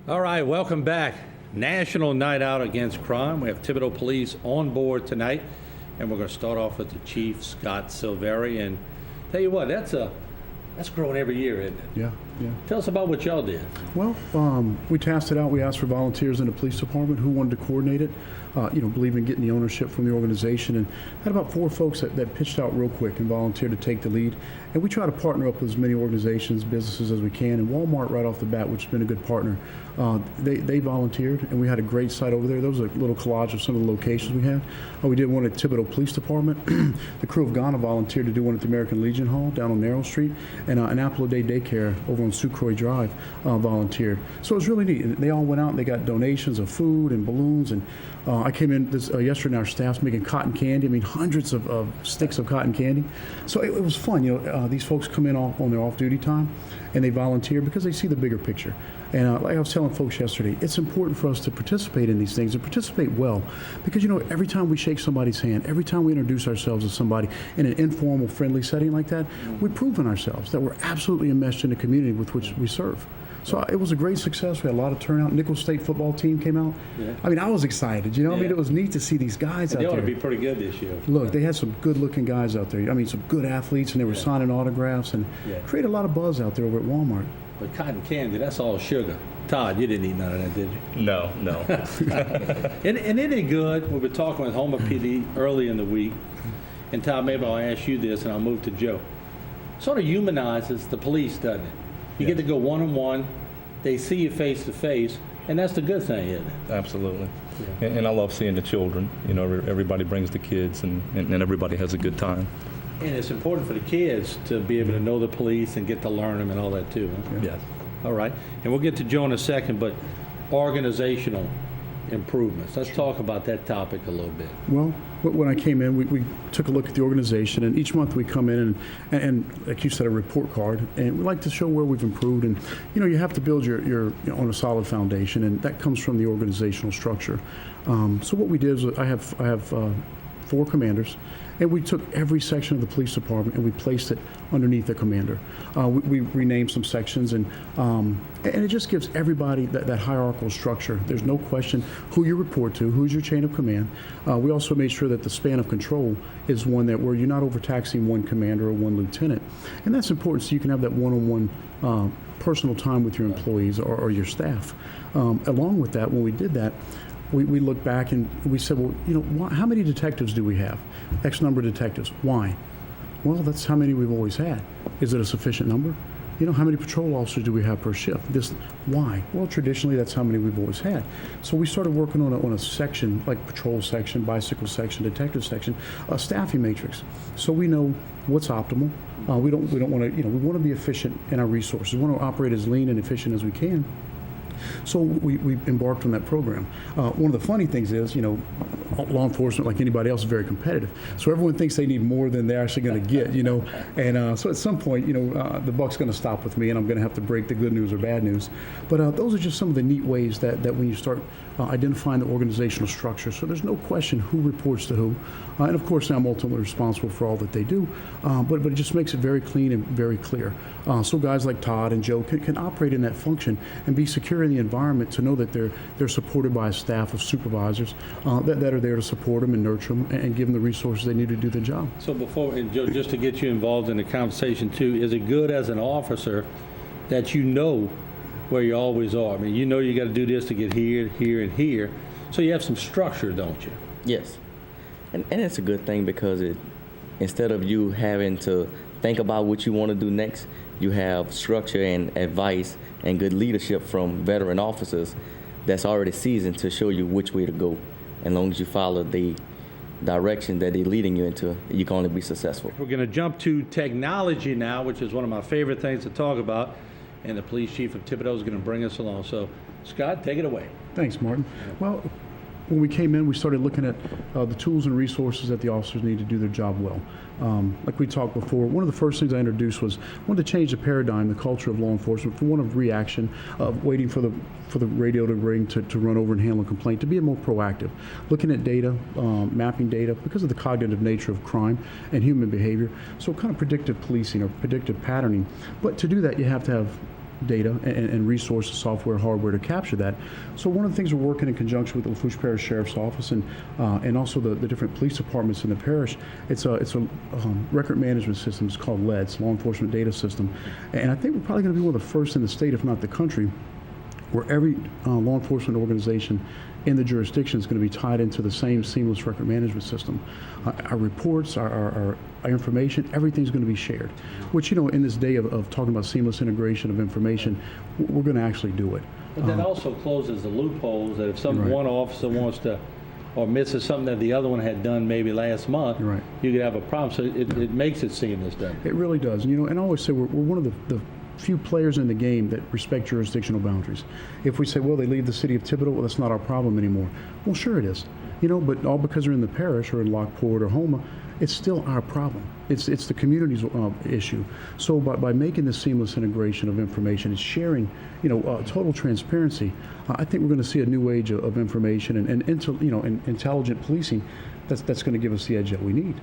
All right, welcome back. National Night Out Against Crime. We have Thibodaux Police on board tonight, and we're going to start off with the Chief Scott Silverii. And tell you what, that's growing every year, isn't it? Yeah. Tell us about what y'all did. Well, we tasked it out. We asked for volunteers in the police department who wanted to coordinate it. Believe in getting the ownership from the organization, and had about 4 folks that pitched out real quick and volunteered to take the lead. And we try to partner up with as many organizations, businesses as we can. And Walmart, right off the bat, which has been a good partner, they volunteered, and we had a great site over there. There was a little collage of some of the locations we had. We did one at Thibodaux Police Department. The crew of Gagnard volunteered to do one at the American Legion Hall down on Narrow Street, and an Apple a Day daycare over on Sucroy Drive volunteered. So it was really neat. And they all went out and they got donations of food and balloons. And I came in yesterday, and our staff's making cotton candy. I mean, hundreds of sticks of cotton candy. So it was fun. These folks come in on their off-duty time, and they volunteer because they see the bigger picture. And like I was telling folks yesterday, it's important for us to participate in these things and participate well, because every time we shake somebody's hand, every time we introduce ourselves to somebody in an informal, friendly setting like that, we've proven ourselves that we're absolutely enmeshed in the community with which we serve. So it was a great success. We had a lot of turnout. Nichols State football team came out. Yeah. I mean, I was excited. I mean, it was neat to see these guys out there. They ought to be pretty good this year. Look, they had some good-looking guys out there. I mean, some good athletes, and they were signing autographs and created a lot of buzz out there over at Walmart. But cotton candy, that's all sugar. Todd, you didn't eat none of that, did you? No. And isn't it good? We were talking with Homer PD early in the week, and Todd, maybe I'll ask you this, and I'll move to Joe. Sort of humanizes the police, doesn't it? You get to go one-on-one. They see you face to face, and that's the good thing, isn't it? Absolutely. Yeah. And I love seeing the children. Everybody brings the kids, and everybody has a good time. And it's important for the kids to be able to know the police and get to learn them and all that too. Huh? Yes. All right. And we'll get to Joe in a second, but organizational improvements. Let's talk about that topic a little bit. Well, when I came in, we took a look at the organization, and each month we come in and like you said, a report card, and we like to show where we've improved. And you have to build your on a solid foundation, and that comes from the organizational structure. So what we did is I have 4 commanders, and we took every section of the police department and we placed it underneath the commander. We renamed some sections, and it just gives everybody that hierarchical structure. There's no question who you report to, who's your chain of command. We also made sure that the span of control is one where you're not overtaxing one commander or one lieutenant. And that's important so you can have that one-on-one personal time with your employees or your staff. Along with that, when we did that, we looked back and we said, well, how many detectives do we have? X number of detectives. Why? Well, that's how many we've always had. Is it a sufficient number? How many patrol officers do we have per shift? Why? Well, traditionally, that's how many we've always had. So we started working on a section, like patrol section, bicycle section, detective section, a staffing matrix. So we know what's optimal. We don't want to, we want to be efficient in our resources. We want to operate as lean and efficient as we can. So we embarked on that program. One of the funny things is, law enforcement, like anybody else, is very competitive. So everyone thinks they need more than they're actually going to get, And so at some point, the buck's going to stop with me, and I'm going to have to break the good news or bad news. But those are just some of the neat ways that when you start identifying the organizational structure, so there's no question who reports to who. And of course, I'm ultimately responsible for all that they do. But it just makes it very clean and very clear. So guys like Todd and Joe can operate in that function and be secure in the environment to know that they're supported by a staff of supervisors that are there to support them and nurture them and give them the resources they need to do their job. So and Joe, just to get you involved in the conversation too, is it good as an officer that where you always are? I mean, you got to do this to get here, here, and here. So you have some structure, don't you? Yes. And it's a good thing because instead of you having to think about what you want to do next, you have structure and advice and good leadership from veteran officers that's already seasoned to show you which way to go. As long as you follow the direction that they're leading you into, you can only be successful. We're going to jump to technology now, which is one of my favorite things to talk about, and the police chief of Thibodaux is going to bring us along. So, Scott, take it away. Thanks, Martin. Well, when we came in, we started looking at the tools and resources that the officers need to do their job well. Like we talked before, one of the first things I introduced was I wanted to change the paradigm, the culture of law enforcement, from one of reaction, of waiting for the radio to ring to run over and handle a complaint, to be more proactive, looking at data, mapping data, because of the cognitive nature of crime and human behavior. So kind of predictive policing or predictive patterning. But to do that, you have to have data and resources, software, hardware to capture that. So one of the things we're working in conjunction with the Lafourche Parish Sheriff's Office and also the different police departments in the parish, it's a record management system. It's called LEDS, Law Enforcement Data System. And I think we're probably going to be one of the first in the state, if not the country, where every law enforcement organization in the jurisdiction is going to be tied into the same seamless record management system. Our reports, our information, everything's going to be shared, which, in this day of talking about seamless integration of information, we're going to actually do it. But that also closes the loopholes that if Right. one officer wants to or misses something that the other one had done maybe last month, Right. you could have a problem. So it makes it seamless, doesn't it? It really does. And I always say we're one of the few players in the game that respect jurisdictional boundaries. If we say, well, they leave the city of Thibodaux, well, that's not our problem anymore. Well, sure it is. But all because they're in the parish or in Lockport or Houma, it's still our problem. It's the community's issue. So by making this seamless integration of information and sharing, total transparency, I think we're going to see a new age of information and intelligent policing that's going to give us the edge that we need.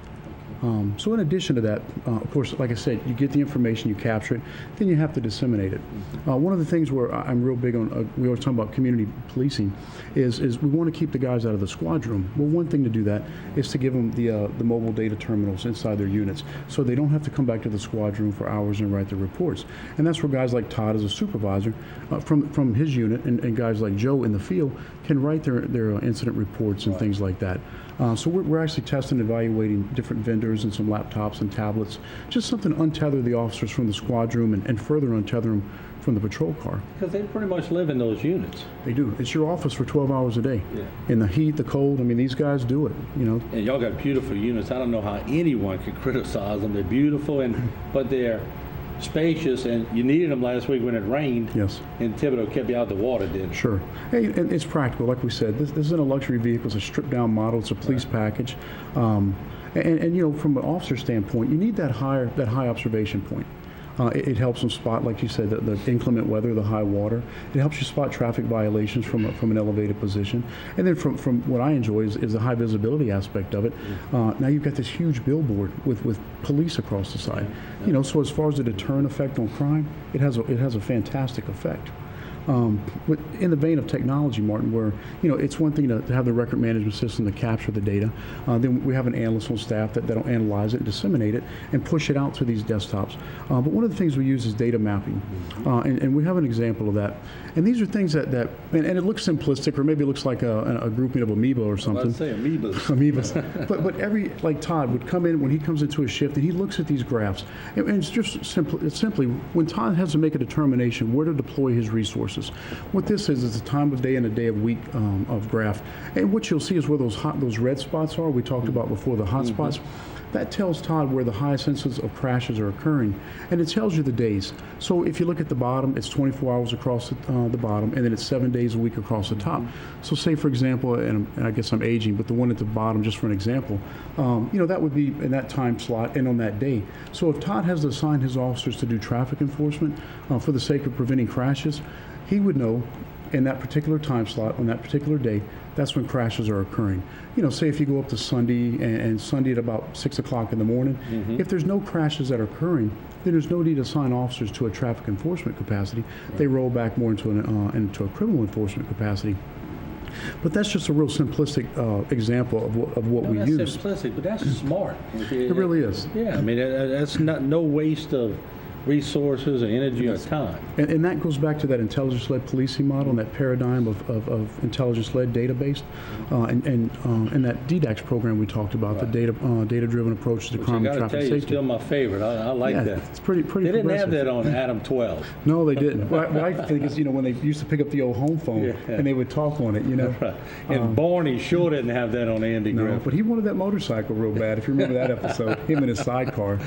So in addition to that, of course, like I said, you get the information, you capture it, then you have to disseminate it. One of the things where I'm real big on, we always talk about community policing, is we want to keep the guys out of the squad room. Well, one thing to do that is to give them the mobile data terminals inside their units, so they don't have to come back to the squad room for hours and write their reports. And that's where guys like Todd as a supervisor from his unit and guys like Joe in the field can write their incident reports and things like that. So we're actually testing and evaluating different vendors and some laptops and tablets, just something to untether the officers from the squad room and further untether them from the patrol car. Because they pretty much live in those units. They do. It's your office for 12 hours a day. Yeah. In the heat, the cold, these guys do it, And y'all got beautiful units. I don't know how anyone could criticize them. They're beautiful, but they're spacious, and you needed them last week when it rained. Yes. And Thibodaux kept you out of the water, didn't it? Sure. Hey, and it's practical. Like we said, this isn't a luxury vehicle. It's a stripped-down model. It's a police package. And from an officer standpoint, you need that high observation point. It helps them spot, like you said, the inclement weather, the high water. It helps you spot traffic violations from an elevated position. And then from what I enjoy is the high visibility aspect of it. Now you've got this huge billboard with police across the side. So as far as the deterrent effect on crime, it has a fantastic effect. But in the vein of technology, Martin, where it's one thing to have the record management system to capture the data, then we have an analyst on staff that'll analyze it, disseminate it, and push it out to these desktops. But one of the things we use is data mapping, and we have an example of that. And these are things and it looks simplistic, or maybe it looks like a grouping of amoeba or something. I'd say amoebas. Amoebas. but like Todd would come in when he comes into a shift and he looks at these graphs, and it's just simply when Todd has to make a determination where to deploy his resources. What this is a time of day and a day of week of graph, and what you'll see is where those red spots are. We talked about before, the hot spots. That tells Todd where the highest instances of crashes are occurring, and it tells you the days. So if you look at the bottom, it's 24 hours across the bottom, and then it's 7 days a week across the top. So say, for example, and I guess I'm aging, but the one at the bottom, just for an example, that would be in that time slot and on that day. So if Todd has to assign his officers to do traffic enforcement for the sake of preventing crashes, he would know in that particular time slot on that particular day, that's when crashes are occurring. Say if you go up to Sunday and Sunday at about 6 o'clock in the morning, if there's no crashes that are occurring, then there's no need to assign officers to a traffic enforcement capacity. They roll back more into a criminal enforcement capacity. But that's just a real simplistic example of what we use. That's simplistic, but that's smart. It really is. Yeah, that's no waste of resources or energy or time. And that goes back to that intelligence-led policing model and that paradigm of intelligence-led data-based and that DDAX program we talked about, the data-driven approach to crime and traffic safety. It's still my favorite. I like that. It's pretty They didn't have that on Adam 12. No, they didn't. What I think is, when they used to pick up the old home phone and they would talk on it, Right. And Barney sure didn't have that on Andy Griffith. But he wanted that motorcycle real bad, if you remember that episode, him and his sidecar.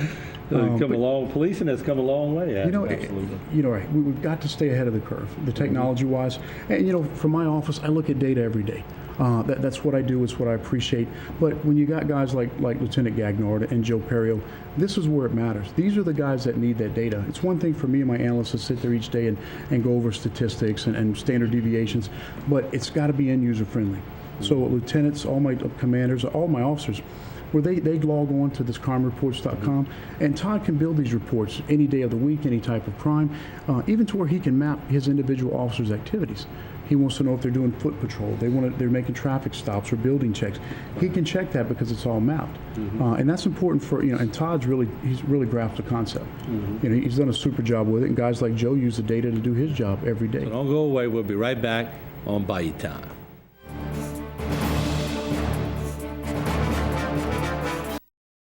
Policing has come a long way. Absolutely. We've got to stay ahead of the curve, the technology-wise. And from my office, I look at data every day. That's what I do. It's what I appreciate. But when you got guys like Lieutenant Gagnard and Joe Terio, this is where it matters. These are the guys that need that data. It's one thing for me and my analysts to sit there each day and go over statistics and standard deviations, but it's got to be end-user friendly. So lieutenants, all my commanders, all my officers, where they log on to this crimereports.com, and Todd can build these reports any day of the week, any type of crime, even to where he can map his individual officers' activities. He wants to know if they're doing foot patrol, they're making traffic stops or building checks. He can check that because it's all mapped, and that's important for And Todd's he's really grasped the concept. He's done a super job with it, and guys like Joe use the data to do his job every day. So don't go away. We'll be right back on Bayou Time.